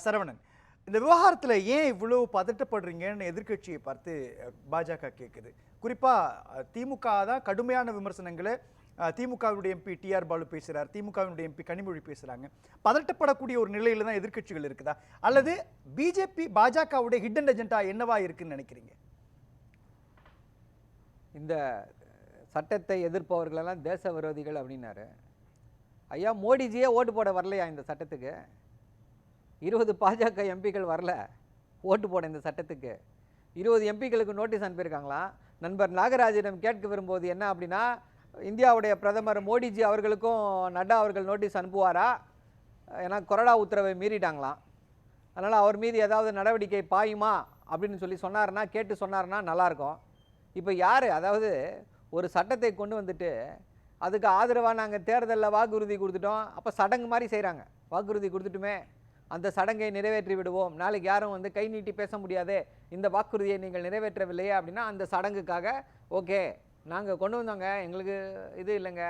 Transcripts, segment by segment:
சரவணன், இந்த விவகாரத்தில் ஏன் இவ்வளோ பதட்டப்படுறீங்கன்னு எதிர்க்கட்சியை பார்த்து பாஜக கேட்குது. குறிப்பாக திமுக தான் கடுமையான விமர்சனங்களை திமுகவுடைய எம்பி டிஆர் பாலு பேசுகிறார், திமுகவினுடைய எம்பி கனிமொழி பேசுகிறாங்க. பதட்டப்படக்கூடிய ஒரு நிலையில தான் எதிர்க்கட்சிகள் இருக்குதா, அல்லது பிஜேபி பாஜகவுடைய ஹிடன் அஜெண்டா என்னவா இருக்குன்னு நினைக்கிறீங்க? இந்த சட்டத்தை எதிர்ப்பவர்களெல்லாம் தேச விரோதிகள் அப்படின்னாரு. ஐயா, மோடிஜியே ஓட்டு போட வரலையா இந்த சட்டத்துக்கு? 20 பாஜக எம்பிக்கள் வரல ஓட்டு போட இந்த சட்டத்துக்கு. 20 எம்பிக்களுக்கு நோட்டீஸ் அனுப்பியிருக்காங்களாம். நண்பர் நாகராஜிடம் கேட்க விரும்புவது என்ன அப்படின்னா, இந்தியாவுடைய பிரதமர் மோடிஜி அவர்களுக்கும் நட்டா அவர்கள் நோட்டீஸ் அனுப்புவாரா? ஏன்னா கொறடா உத்தரவை மீறிட்டாங்களாம், அதனால் அவர் மீது ஏதாவது நடவடிக்கை பாயுமா அப்படின்னு சொல்லி சொன்னார்னா, கேட்டு சொன்னார்னா நல்லாயிருக்கும். இப்போ யார், அதாவது ஒரு சட்டத்தை கொண்டு வந்துட்டு அதுக்கு ஆதரவாக நாங்கள் தேர்தலில் வாக்குறுதி கொடுத்துட்டோம், அப்போ சடங்கு மாதிரி செய்கிறாங்க. வாக்குறுதி கொடுத்துட்டுமே அந்த சடங்கை நிறைவேற்றி விடுவோம், நாளைக்கு யாரும் வந்து கை நீட்டி பேச முடியாது, இந்த வாக்குறுதியை நீங்கள் நிறைவேற்றவில்லையே அப்படின்னா அந்த சடங்குக்காக ஓகே நாங்கள் கொண்டு வந்தோங்க, எங்களுக்கு இது இல்லைங்க,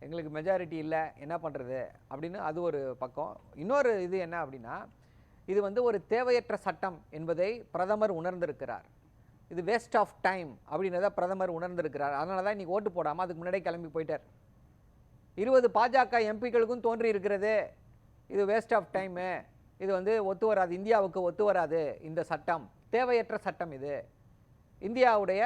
எங்களுக்கு மெஜாரிட்டி இல்லை, என்ன பண்ணுறது அப்படின்னு அது ஒரு பக்கம். இன்னொரு இது என்ன அப்படின்னா, இது வந்து ஒரு தேவையற்ற சட்டம் என்பதை பிரதமர் உணர்ந்திருக்கிறார். இது வேஸ்ட் ஆஃப் டைம் அப்படின்றத பிரதமர் உணர்ந்திருக்கிறார். அதனால தான் இன்றைக்கி ஓட்டு போடாமல் அதுக்கு முன்னாடியே கிளம்பி போயிட்டார். 20 பாஜக எம்பிக்களுக்கும் தோன்றி இருக்கிறது இது வேஸ்ட் ஆஃப் டைமு, இது வந்து ஒத்து வராது, இந்தியாவுக்கு ஒத்து வராது, இந்த சட்டம் தேவையற்ற சட்டம், இது இந்தியாவுடைய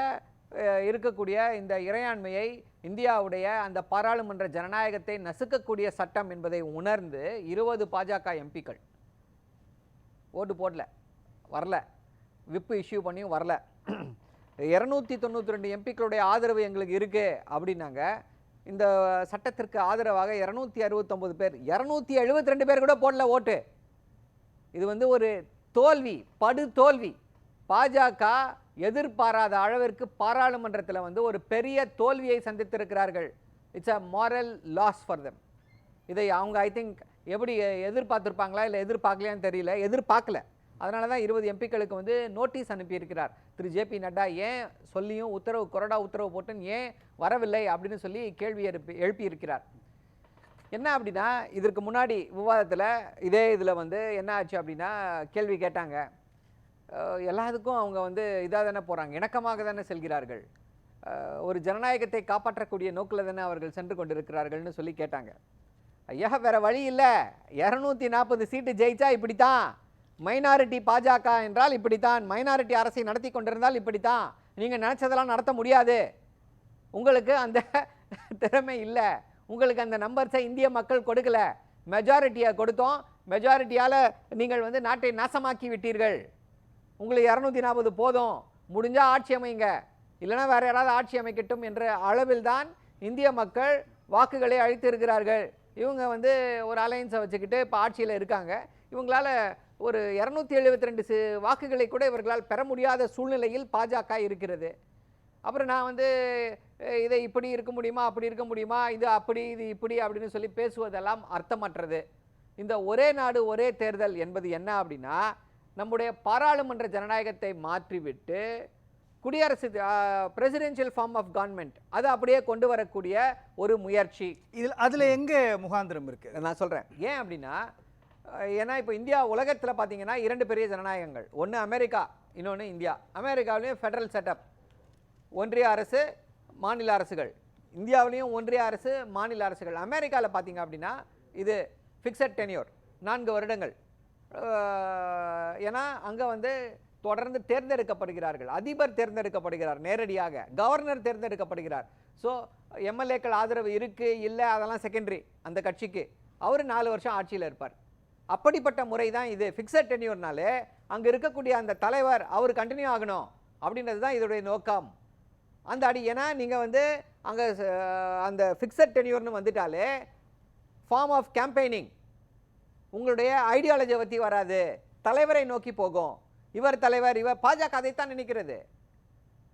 இருக்கக்கூடிய இந்த இறையாண்மையை, இந்தியாவுடைய அந்த பாராளுமன்ற ஜனநாயகத்தை நசுக்கக்கூடிய சட்டம் என்பதை உணர்ந்து 20 பாஜக எம்பிக்கள் ஓட்டு போடல, வரல, விப்பு இஷ்யூ பண்ணியும் வரல. 292 எம்பிக்களுடைய ஆதரவு எங்களுக்கு இருக்குது அப்படின்னாங்க. இந்த சட்டத்திற்கு ஆதரவாக 269 பேர், 272 பேர் கூட போடல ஓட்டு. இது வந்து ஒரு தோல்வி, படு தோல்வி. பாஜக எதிர்பாராத அளவிற்கு பாராளுமன்றத்தில் வந்து ஒரு பெரிய தோல்வியை சந்தித்திருக்கிறார்கள். It's a moral loss for them. இதை அவங்க ஐ திங்க் எப்படி எதிர்பார்த்துருப்பாங்களா இல்லை எதிர்பார்க்கலையான்னு தெரியல, எதிர்பார்க்கல. அதனால தான் 20 எம்பிக்களுக்கு வந்து நோட்டீஸ் அனுப்பியிருக்கிறார் திரு ஜேபி நட்டா. ஏன் சொல்லியும் உத்தரவு, கொறடா உத்தரவு போட்டுன்னு ஏன் வரவில்லை அப்படின்னு சொல்லி கேள்வி எழுப்பியிருக்கிறார். என்ன அப்படின்னா, இதற்கு முன்னாடி விவாதத்தில் இதே இதில் வந்து என்ன ஆச்சு அப்படின்னா, கேள்வி கேட்டாங்க. எல்லாத்துக்கும் அவங்க வந்து இதாக தானே போகிறாங்க, இணக்கமாக தானே செல்கிறார்கள், ஒரு ஜனநாயகத்தை காப்பாற்றக்கூடிய நோக்கில் தானே அவர்கள் சென்று கொண்டிருக்கிறார்கள்னு சொல்லி கேட்டாங்க. ஐயா, வேற வழி இல்லை, 240 சீட்டு ஜெயிச்சா இப்படித்தான், மைனாரிட்டி பாஜக என்றால் இப்படித்தான், மைனாரிட்டி அரசை நடத்தி கொண்டிருந்தால் இப்படித்தான், நீங்கள் நினச்சதெல்லாம் நடத்த முடியாது, உங்களுக்கு அந்த திறமை இல்லை, உங்களுக்கு அந்த நம்பர்ஸை இந்திய மக்கள் கொடுக்கல, மெஜாரிட்டியை கொடுத்தோம், மெஜாரிட்டியால் நீங்கள் வந்து நாட்டை நாசமாக்கி விட்டீர்கள், உங்களுக்கு 240 போதும், முடிஞ்சால் ஆட்சி அமைங்க, இல்லைனா வேறு யாராவது ஆட்சி அமைக்கட்டும் என்ற அளவில் தான் இந்திய மக்கள் வாக்குகளை அளித்திருக்கிறார்கள். இவங்க வந்து ஒரு அலையன்ஸை வச்சுக்கிட்டு இப்போ ஆட்சியில் இருக்காங்க. இவங்களால் ஒரு 272 வாக்குகளை கூட இவர்களால் பெற முடியாத சூழ்நிலையில் பாஜக இருக்கிறது. அப்புறம் நான் வந்து இதை இப்படி இருக்க முடியுமா, அப்படி இருக்க முடியுமா, இது அப்படி இது இப்படி அப்படின்னு சொல்லி பேசுவதெல்லாம் அர்த்தமற்றது. இந்த ஒரே நாடு ஒரே தேர்தல் என்பது என்ன அப்படின்னா, நம்முடைய பாராளுமன்ற ஜனநாயகத்தை மாற்றிவிட்டு குடியரசு பிரசிடென்ஷியல் ஃபார்ம் ஆஃப் கவர்மெண்ட் அதை அப்படியே கொண்டு வரக்கூடிய ஒரு முயற்சி. அதில் எங்கே முகாந்திரம் இருக்குது நான் சொல்கிறேன். ஏன் அப்படின்னா, ஏன்னா இப்போ இந்தியா உலகத்தில் பார்த்தீங்கன்னா 2 பெரிய ஜனநாயகங்கள், ஒன்று அமெரிக்கா, இன்னொன்று இந்தியா. அமெரிக்காவிலேயும் ஃபெடரல் செட்டப், ஒன்றிய அரசு மாநில அரசுகள். இந்தியாவிலையும் ஒன்றிய அரசு மாநில அரசுகள். அமெரிக்காவில் பார்த்தீங்க அப்படின்னா இது ஃபிக்ஸட் டென்யூர், 4 வருடங்கள். ஏன்னா அங்கே வந்து தொடர்ந்து தேர்ந்தெடுக்கப்படுகிறார்கள், அதிபர் தேர்ந்தெடுக்கப்படுகிறார் நேரடியாக, கவர்னர் தேர்ந்தெடுக்கப்படுகிறார். ஸோ எம்எல்ஏக்கள் ஆதரவு இருக்குது இல்லை அதெல்லாம் செகண்டரி, அந்த கட்சிக்கு அவர் 4 வருஷம் ஆட்சியில் இருப்பார். அப்படிப்பட்ட முறை தான் இது. ஃபிக்ஸட் டென்யூர்னாலே அங்கே இருக்கக்கூடிய அந்த தலைவர் அவர் கண்டினியூ ஆகணும் அப்படின்றது தான் இதோடைய நோக்கம். அந்த அடி, ஏன்னா நீங்கள் வந்து அங்கே அந்த ஃபிக்ஸட் டென்யூர்னு வந்துட்டாலே ஃபார்ம் ஆஃப் கேம்பெயினிங், உங்களுடைய ஐடியாலஜியை பற்றி வராது, தலைவரை நோக்கி போகும். இவர் தலைவர், இவர் பாஜக அதைத்தான் நினைக்கிறது.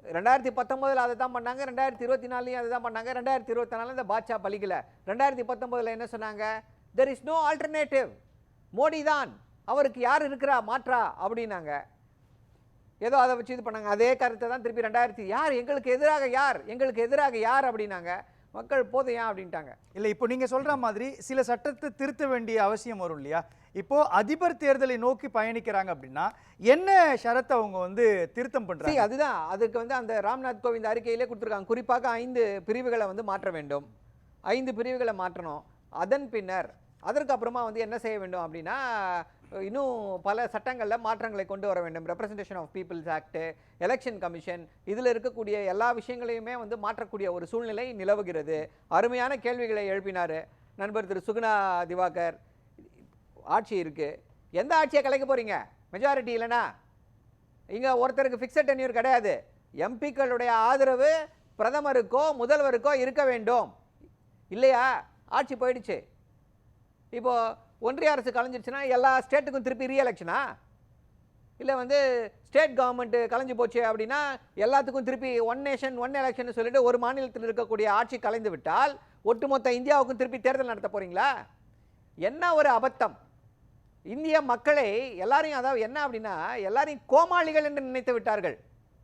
2019 அதை தான் பண்ணாங்க, 2024 அதை தான் பண்ணாங்க, 2024 இந்த பாட்சா பலிக்கல. 2019 என்ன சொன்னாங்க, there is no alternative, Modi தான், அவருக்கு யார் இருக்கிறா மாற்றா அப்படின்னாங்க. ஏதோ அதை வச்சு இது பண்ணாங்க. அதே கருத்தை தான் திருப்பி யார் எங்களுக்கு எதிராக, யார் எங்களுக்கு எதிராக யார் அப்படின்னாங்க. மக்கள் போதும் ஏன் அப்படின்ட்டாங்க. இல்லை, இப்போ நீங்கள் சொல்கிற மாதிரி சில சட்டத்தை திருத்த வேண்டிய அவசியம் வரும் இல்லையா? இப்போ அதிபர் தேர்தலை நோக்கி பயணிக்கிறாங்க அப்படின்னா என்ன ஷரத்தை அவங்க வந்து திருத்தம் பண்றாங்க? அதுதான் அதுக்கு வந்து அந்த ராம்நாத் கோவிந்த் அறிக்கையிலே கொடுத்துருக்காங்க. குறிப்பாக 5 பிரிவுகளை வந்து மாற்ற வேண்டும். 5 பிரிவுகளை மாற்றணும். அதன் பின்னர் அதற்கு அப்புறமா வந்து என்ன செய்ய வேண்டும் அப்படின்னா இன்னும் பல சட்டங்களில் மாற்றங்களை கொண்டு வர வேண்டும். Representation of people's act, election commission, இதில் இருக்கக்கூடிய எல்லா விஷயங்களையுமே வந்து மாற்றக்கூடிய ஒரு சூழ்நிலை நிலவுகிறது. அருமையான கேள்விகளை எழுப்பினார் நண்பர் திரு சுகுணா திவாகர். ஆட்சி இருக்கு, எந்த ஆட்சியை கலைக்க போறீங்க? மெஜாரிட்டி இல்லைனா இங்கே ஒருத்தருக்கு ஃபிக்ஸட் டென்யூர் கிடையாது. எம்பிக்களுடைய ஆதரவு பிரதமருக்கோ முதல்வருக்கோ இருக்க வேண்டும். இல்லையா ஆட்சி போயிடுச்சு. இப்போ ஒன்றிய அரசு கலைஞ்சிருச்சுன்னா எல்லா ஸ்டேட்டுக்கும் திருப்பி ரீஎலெக்ஷனா? இல்லை வந்து ஸ்டேட் கவர்மெண்ட் கலைஞ்சு போச்சு அப்படின்னா எல்லாத்துக்கும் திருப்பி ஒன் நேஷன் ஒன் எலெக்ஷன் சொல்லிட்டு ஒரு மாநிலத்தில் இருக்கக்கூடிய ஆட்சி கலைந்து விட்டால் ஒட்டுமொத்த இந்தியாவுக்கும் திருப்பி தேர்தல் நடத்த போறீங்களா? என்ன ஒரு அபத்தம்! இந்திய மக்களை எல்லாரையும், அதாவது என்ன அப்படின்னா எல்லாரையும் கோமாளிகள் என்று நினைத்து விட்டார்கள்.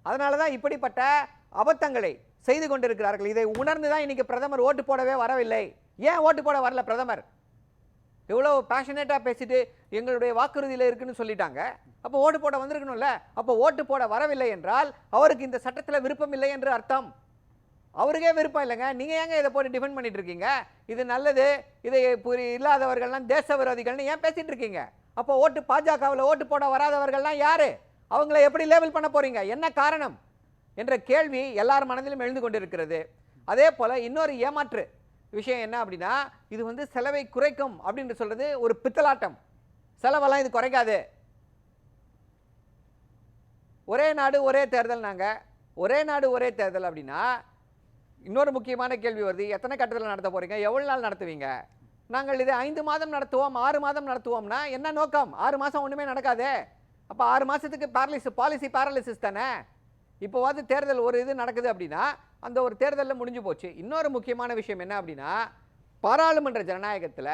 அதனால தான் இப்படிப்பட்ட அபத்தங்களை செய்து கொண்டிருக்கிறார்கள். இதை உணர்ந்து தான் இன்னைக்கு பிரதமர் ஓட்டு போடவே வரவில்லை. ஏன் ஓட்டு போட வரல பிரதமர்? எவ்வளோ பேஷனேட்டாக பேசிட்டு எங்களுடைய வாக்குறுதியில் இருக்குன்னு சொல்லிட்டாங்க. அப்போ ஓட்டு போட வந்திருக்கணும்ல. அப்போ ஓட்டு போட வரவில்லை என்றால் அவருக்கு இந்த சட்டத்தில் விருப்பம் இல்லை என்று அர்த்தம். அவருக்கே விருப்பம் இல்லைங்க. நீங்கள் ஏங்க இதை போட்டு டிஃபெண்ட் பண்ணிட்டு இருக்கீங்க? இது நல்லது, இதை இல்லாதவர்கள்லாம் தேச விரோதிகள்னு ஏன் பேசிட்டு இருக்கீங்க? அப்போ ஓட்டு பாஜகவில் ஓட்டு போட வராதவர்கள்லாம் யாரு? அவங்களை எப்படி லேபிள் பண்ண போறீங்க? என்ன காரணம் என்ற கேள்வி எல்லார் மனதிலும் எழுந்து கொண்டிருக்கிறது. அதே போல இன்னொரு ஏமாற்று விஷயம் என்ன அப்படின்னா இது வந்து செலவை குறைக்கும் அப்படின்னு சொல்றது ஒரு பித்தலாட்டம். செலவெல்லாம் இது குறைக்காது. ஒரே நாடு ஒரே தேர்தல். ஒரே நாடு ஒரே தேர்தல் அப்படின்னா இன்னொரு முக்கியமான கேள்வி வருது. எத்தனை கட்டத்தில் நடத்த போறீங்க? எவ்வளவு நாள் நடத்துவீங்க? நாங்கள் இதை 5 மாதம் நடத்துவோம், 6 மாதம் நடத்துவோம்னா என்ன நோக்கம்? 6 மாதம் ஒண்ணுமே நடக்காதே. அப்ப 6 மாசத்துக்கு பாலிசி பேரலிசிஸ் தானே. இப்போவாது தேர்தல் ஒரு இது நடக்குது அப்படின்னா அந்த ஒரு தேர்தலில் முடிஞ்சு போச்சு. இன்னொரு முக்கியமான விஷயம் என்ன அப்படின்னா பாராளுமன்ற ஜனநாயகத்தில்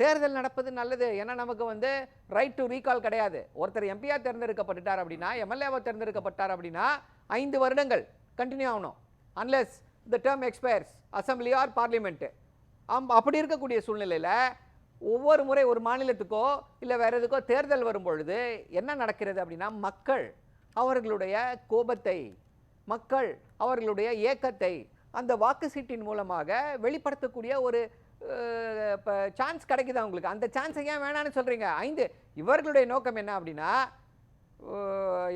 தேர்தல் நடப்பது நல்லது. ஏன்னா நமக்கு வந்து ரைட் டு ரீகால் கிடையாது. ஒருத்தர் எம்பியா தேர்ந்தெடுக்கப்பட்டார் அப்படின்னா, எம்எல்ஏவா தேர்ந்தெடுக்கப்பட்டார் அப்படின்னா 5 வருடங்கள் கண்டினியூ ஆகணும். Unless the term expires assembly or parliament. அப்படி இருக்கக்கூடிய சூழ்நிலையில் ஒவ்வொரு முறை ஒரு மாநிலத்துக்கோ இல்லை வேற எதுக்கோ தேர்தல் வரும் பொழுது என்ன நடக்கிறது அப்படின்னா மக்கள் அவர்களுடைய கோபத்தை, மக்கள் அவர்களுடைய ஏக்கத்தை அந்த வாக்கு சீட்டின் மூலமாக வெளிப்படுத்தக்கூடிய ஒரு சான்ஸ் கிடைக்குது அவங்களுக்கு. அந்த சான்ஸை ஏன் வேணான்னு சொல்றீங்க? 5 இவர்களுடைய நோக்கம் என்ன அப்படின்னா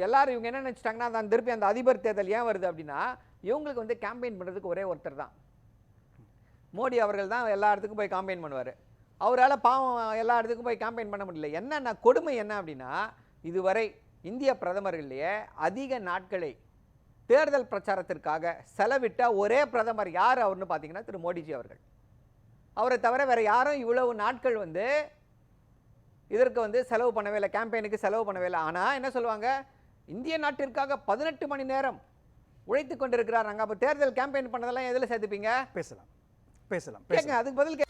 எல்லாரும் இவங்க என்ன நினைச்சிட்டாங்கன்னா தான் திருப்பி அந்த அதிபர் தேர்தல் ஏன் வருது அப்படின்னா இவங்களுக்கு வந்து கேம்பெயின் பண்ணுறதுக்கு ஒரே ஒருத்தர் தான், மோடி அவர்கள் தான் எல்லா இடத்துக்கும் போய் கேம்பெயின் பண்ணுவார். அவரால் பாவம் எல்லா இடத்துக்கும் போய் கேம்பெயின் பண்ண முடியல. என்னென்ன கொடுமை என்ன அப்படின்னா இதுவரை இந்திய பிரதமர்களையே அதிக நாட்களை தேர்தல் பிரச்சாரத்திற்காக செலவிட்ட ஒரே பிரதமர் யார் அவர்னு பார்த்தீங்கன்னா திரு மோடிஜி அவர்கள். அவரை தவிர வேற யாரும் இவ்வளவு நாட்கள் வந்து இதற்கு வந்து செலவு பண்ணவே இல்லை, கேம்பெயினுக்கு செலவு பண்ணவே இல்லை. ஆனால் என்ன சொல்லுவாங்க, இந்திய நாட்டிற்காக 18 மணி நேரம் உழைத்து கொண்டிருக்கிறார். அப்போ தேர்தல் கேம்பெயின் பண்ணதெல்லாம் எதில் சேர்த்துப்பீங்க? பேசலாம். அதுக்கு பதில்